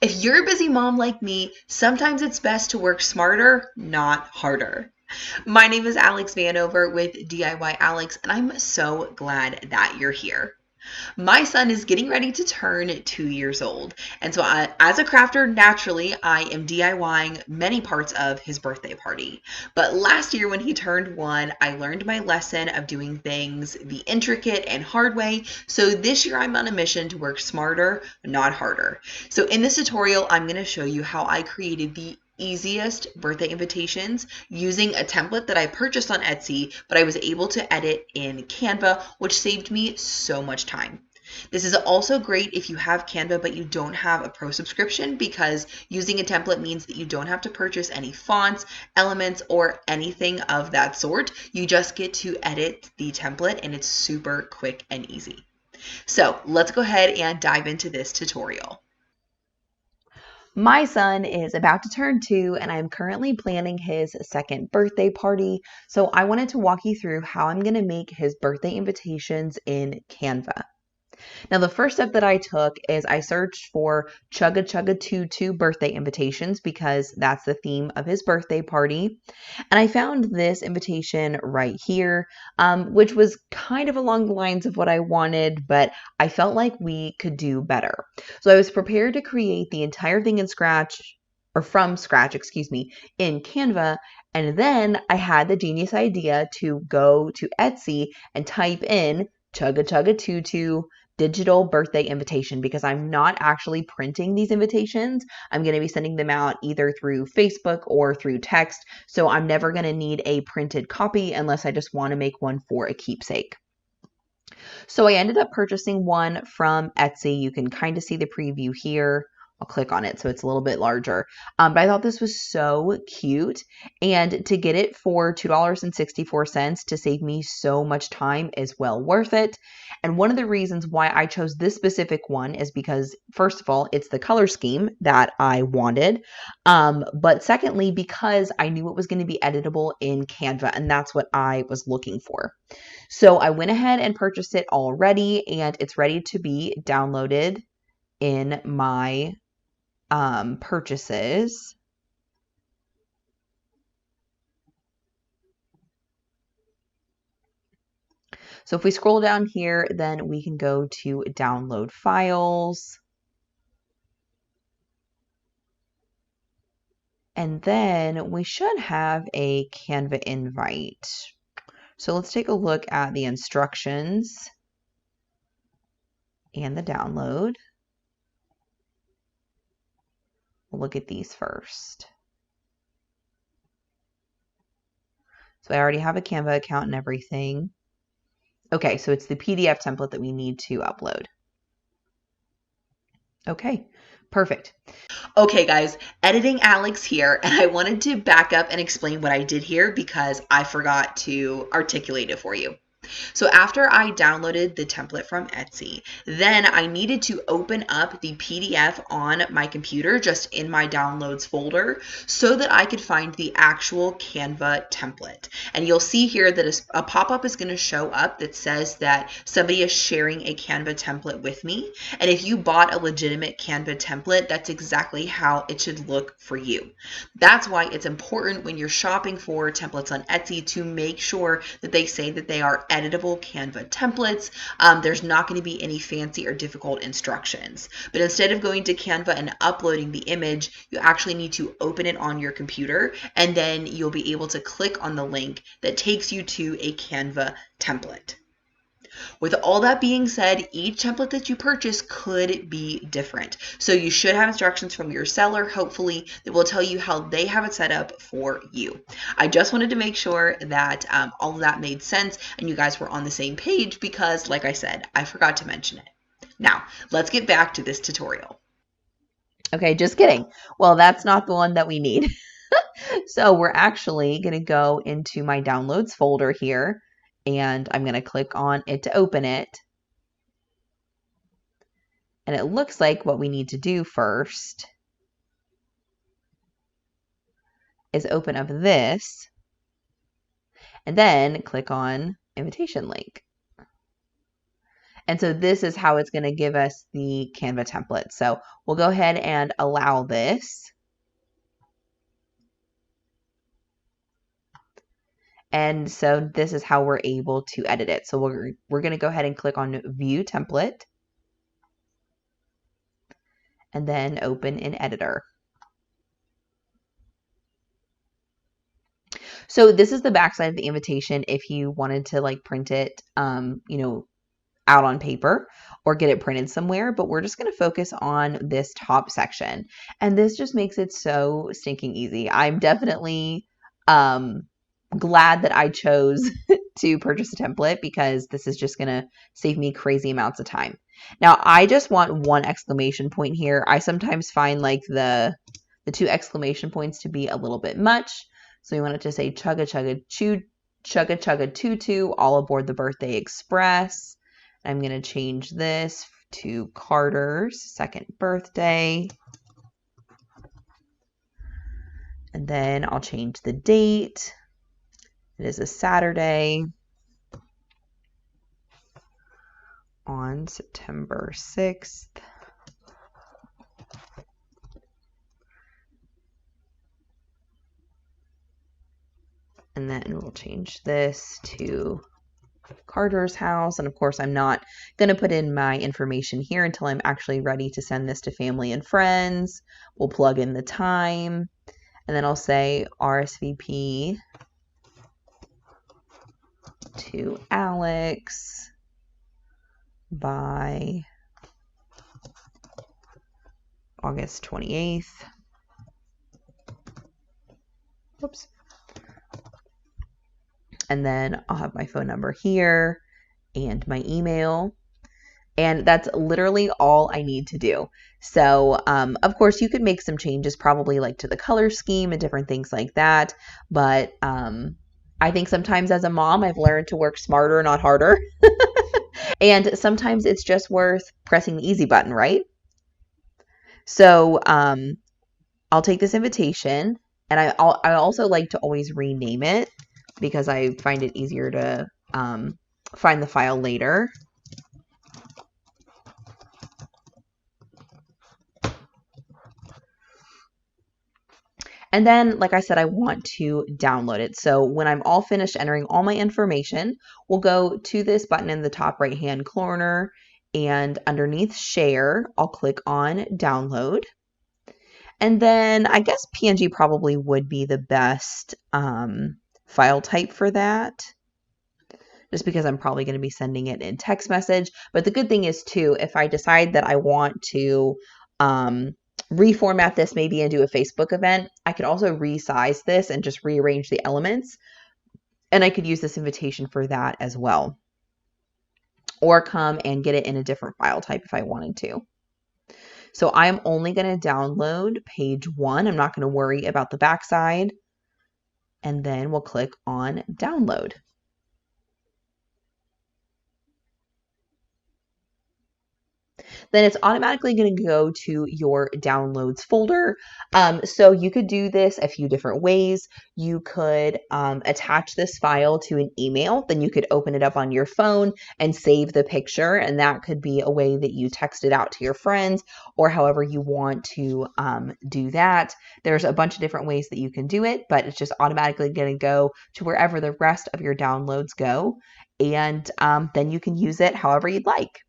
If you're a busy mom like me, sometimes it's best to work smarter, not harder. My name is Alex Vanover with DIY Alex, and I'm so glad that you're here. My son is getting ready to turn 2 years old, and so as a crafter, naturally, I am DIYing many parts of his birthday party. But last year when he turned 1, I learned my lesson of doing things the intricate and hard way, so this year I'm on a mission to work smarter, not harder. So in this tutorial, I'm going to show you how I created the easiest birthday invitations using a template that I purchased on Etsy, but I was able to edit in Canva, which saved me so much time. This is also great if you have Canva but you don't have a pro subscription, because using a template means that you don't have to purchase any fonts, elements, or anything of that sort. You just get to edit the template and it's super quick and easy. So let's go ahead and dive into this tutorial. My son is about to turn 2, and I'm currently planning his second birthday party. So I wanted to walk you through how I'm going to make his birthday invitations in Canva. Now, the first step that I took is I searched for Chugga Chugga Two Two birthday invitations, because that's the theme of his birthday party. And I found this invitation right here, which was kind of along the lines of what I wanted, but I felt like we could do better. So I was prepared to create the entire thing from scratch, in Canva. And then I had the genius idea to go to Etsy and type in Chugga Chugga Two Two digital birthday invitation, because I'm not actually printing these invitations. I'm going to be sending them out either through Facebook or through text. So I'm never going to need a printed copy unless I just want to make one for a keepsake. So I ended up purchasing one from Etsy. You can kind of see the preview here. I'll click on it so it's a little bit larger. But I thought this was so cute. And to get it for $2.64 to save me so much time is well worth it. And one of the reasons why I chose this specific one is because, first of all, it's the color scheme that I wanted. But secondly, because I knew it was going to be editable in Canva, and that's what I was looking for. So I went ahead and purchased it already, and it's ready to be downloaded in my purchases. So if we scroll down here, then we can go to download files. And then we should have a Canva invite. So let's take a look at the instructions and the download. We'll look at these first. So I already have a Canva account and everything. Okay, so it's the PDF template that we need to upload. Okay, perfect. Okay, guys, editing Alex here, and I wanted to back up and explain what I did here because I forgot to articulate it for you. So after I downloaded the template from Etsy, then I needed to open up the PDF on my computer, just in my downloads folder, so that I could find the actual Canva template. And you'll see here that a pop-up is going to show up that says that somebody is sharing a Canva template with me. And if you bought a legitimate Canva template, that's exactly how it should look for you. That's why it's important when you're shopping for templates on Etsy to make sure that they say that they are editable Canva templates. There's not going to be any fancy or difficult instructions. But instead of going to Canva and uploading the image, you actually need to open it on your computer, and then you'll be able to click on the link that takes you to a Canva template. With all that being said, each template that you purchase could be different. So you should have instructions from your seller, hopefully, that will tell you how they have it set up for you. I just wanted to make sure that all of that made sense and you guys were on the same page, because, like I said, I forgot to mention it. Now, let's get back to this tutorial. Okay, just kidding. Well, that's not the one that we need. So we're actually going to go into my downloads folder here, and I'm going to click on it to open it. And it looks like what we need to do first is open up this and then click on invitation link. And so this is how it's going to give us the Canva template. So we'll go ahead and allow this. And so this is how we're able to edit it. So we're going to go ahead and click on View Template and then open in Editor. So this is the backside of the invitation if you wanted to like print it, out on paper or get it printed somewhere, but we're just going to focus on this top section. And this just makes it so stinking easy. I'm definitely glad that I chose to purchase a template because this is just going to save me crazy amounts of time. Now, I just want one exclamation point here. I sometimes find like the 2 exclamation points to be a little bit much. So we want it to say Chugga Chugga Two Two, all aboard the Birthday Express. I'm going to change this to Carter's second birthday. And then I'll change the date. It is a Saturday on September 6th. And then we'll change this to Carter's house. And of course, I'm not going to put in my information here until I'm actually ready to send this to family and friends. We'll plug in the time. And then I'll say RSVP to Alex by August 28th. Whoops. And then I'll have my phone number here and my email. And that's literally all I need to do. So, of course, you could make some changes probably like to the color scheme and different things like that. But I think sometimes as a mom, I've learned to work smarter, not harder. And sometimes it's just worth pressing the easy button, right? So I'll take this invitation, and I also like to always rename it because I find it easier to find the file later. And then, like I said, I want to download it. So when I'm all finished entering all my information, we'll go to this button in the top right-hand corner, and underneath Share, I'll click on Download. And then I guess PNG probably would be the best file type for that, just because I'm probably going to be sending it in text message. But the good thing is, too, if I decide that I want to reformat this maybe and do a Facebook event, I could also resize this and just rearrange the elements. And I could use this invitation for that as well. Or come and get it in a different file type if I wanted to. So I'm only going to download page 1. I'm not going to worry about the backside. And then we'll click on Download. Then it's automatically going to go to your downloads folder. So you could do this a few different ways. You could attach this file to an email. Then you could open it up on your phone and save the picture. And that could be a way that you text it out to your friends or however you want to do that. There's a bunch of different ways that you can do it, but it's just automatically going to go to wherever the rest of your downloads go. And then you can use it however you'd like.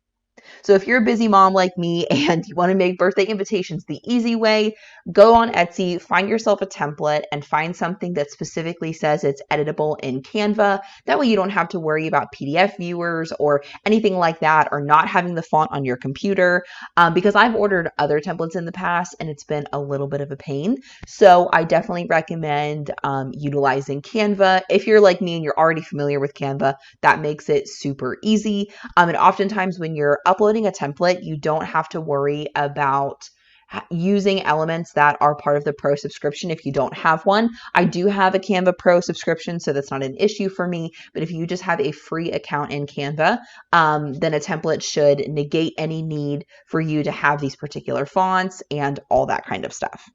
So if you're a busy mom like me and you want to make birthday invitations the easy way, go on Etsy, find yourself a template, and find something that specifically says it's editable in Canva. That way you don't have to worry about PDF viewers or anything like that, or not having the font on your computer, because I've ordered other templates in the past and it's been a little bit of a pain. So I definitely recommend utilizing Canva. If you're like me and you're already familiar with Canva, that makes it super easy. And oftentimes when you're uploading a template, you don't have to worry about using elements that are part of the Pro subscription if you don't have one. I do have a Canva Pro subscription, so that's not an issue for me. But if you just have a free account in Canva, then a template should negate any need for you to have these particular fonts and all that kind of stuff.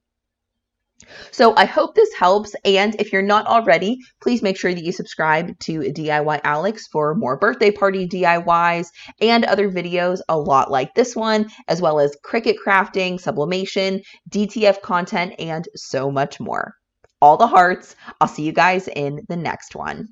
So I hope this helps. And if you're not already, please make sure that you subscribe to DIY Alex for more birthday party DIYs and other videos a lot like this one, as well as Cricut crafting, sublimation, DTF content, and so much more. All the hearts. I'll see you guys in the next one.